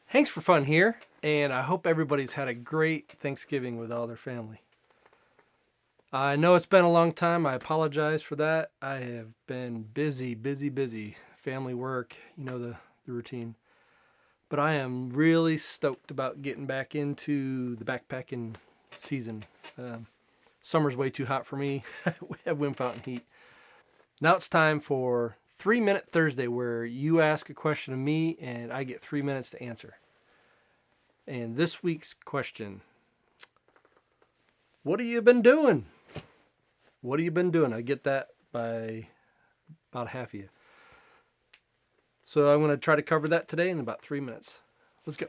Hanks for Fun here, and I hope everybody's had a great Thanksgiving with all their family. I know it's been a long time. I apologize for that. I have been busy. Family work, you know the routine. But I am really stoked about getting back into the backpacking season. Summer's way too hot for me. We have wind fountain heat. Now it's time for 3 Minute Thursday, where you ask a question of me and I get 3 minutes to answer. And this week's question: what have you been doing? What have you been doing? I get that by about half of you. So I'm going to try to cover that today in about 3 minutes. Let's go.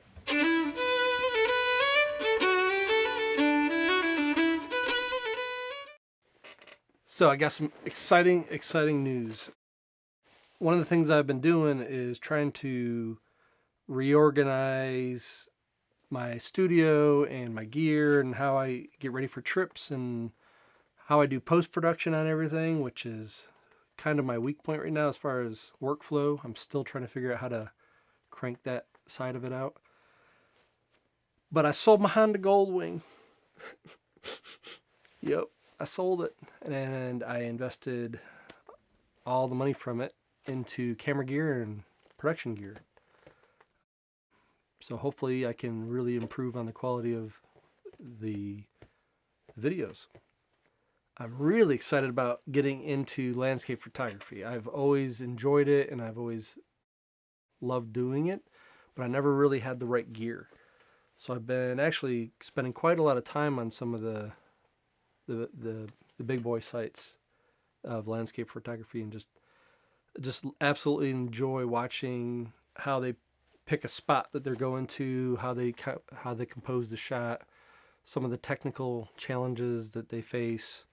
So I got some exciting news. One of the things I've been doing is trying to reorganize my studio and my gear and how I get ready for trips and how I do post-production on everything, which is kind of my weak point right now as far as workflow. I'm still trying to figure out how to crank that side of it out. But I sold my Honda Goldwing. Yep, I sold it. And I invested all the money from it into camera gear and production gear. So hopefully I can really improve on the quality of the videos. I'm really excited about getting into landscape photography. I've always enjoyed it and I've always loved doing it, but I never really had the right gear. So I've been actually spending quite a lot of time on some of the big boy sites of landscape photography, and just absolutely enjoy watching how they pick a spot that they're going to, how they compose the shot, some of the technical challenges that they face,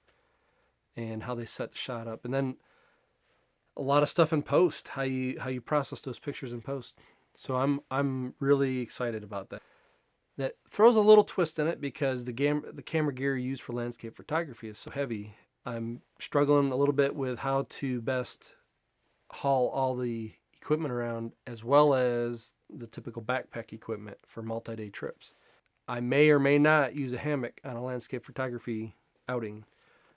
and how they set the shot up. And then a lot of stuff in post, how you process those pictures in post. So I'm really excited about that. That throws a little twist in it because the camera gear used for landscape photography is so heavy. I'm struggling a little bit with how to best haul all the equipment around, as well as the typical backpack equipment for multi-day trips. I may or may not use a hammock on a landscape photography outing.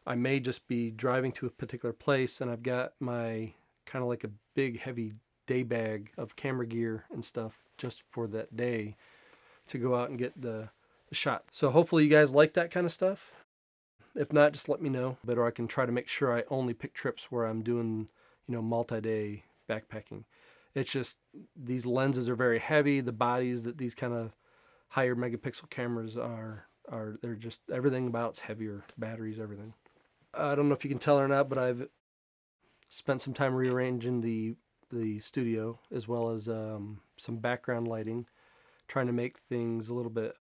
I may just be driving to a particular place and I've got my kind of like a big heavy day bag of camera gear and stuff just for that day to go out and get the shot. So hopefully you guys like that kind of stuff. If not, just let me know. Or I can try to make sure I only pick trips where I'm doing, multi-day backpacking. It's just these lenses are very heavy. The bodies that these kind of higher megapixel cameras they're just, everything about it's heavier. Batteries, everything. I don't know if you can tell or not, but I've spent some time rearranging the studio, as well as some background lighting, trying to make things a little bit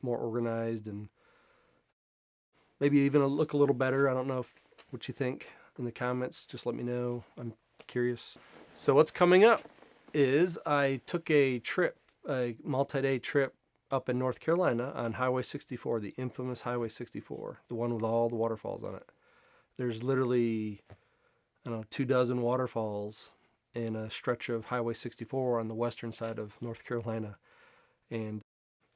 more organized and maybe even look a little better. I don't know what you think in the comments. Just let me know. I'm curious. So what's coming up is I took a multi-day trip up in North Carolina on Highway 64, the infamous Highway 64, the one with all the waterfalls on it. There's literally, 24 waterfalls in a stretch of Highway 64 on the western side of North Carolina. And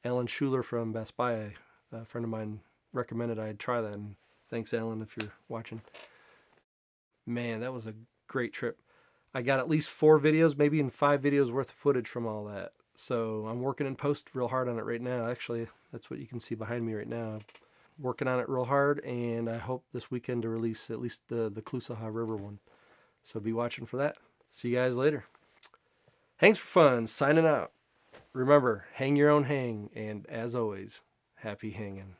Alan Schuler from Best Buy, a friend of mine, recommended I try that. And thanks, Alan, if you're watching. Man, that was a great trip. I got at least 4 videos, maybe even 5 videos worth of footage from all that. So I'm working in post real hard on it right now. Actually, that's what you can see behind me right now. I'm working on it real hard, and I hope this weekend to release at least the Clusaha River one. So be watching for that. See you guys later. Hanks for Fun, signing out. Remember, hang your own hang, and as always, happy hanging.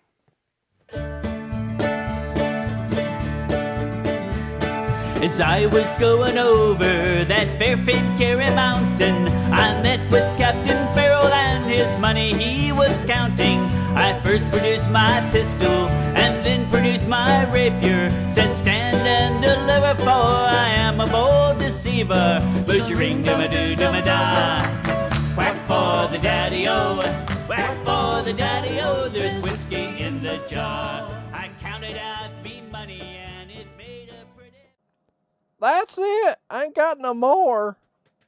As I was going over that fair Carry Mountain, I met with Captain Farrell and his money he was counting. I first produced my pistol and then produced my rapier. Said stand and deliver, for I am a bold deceiver. Bushering dum-a-doo dum-a-da. Whack for the daddy-o, whack for the daddy-o. There's whiskey in the jar. I counted out me money and it made a pretty... That's it. I ain't got no more.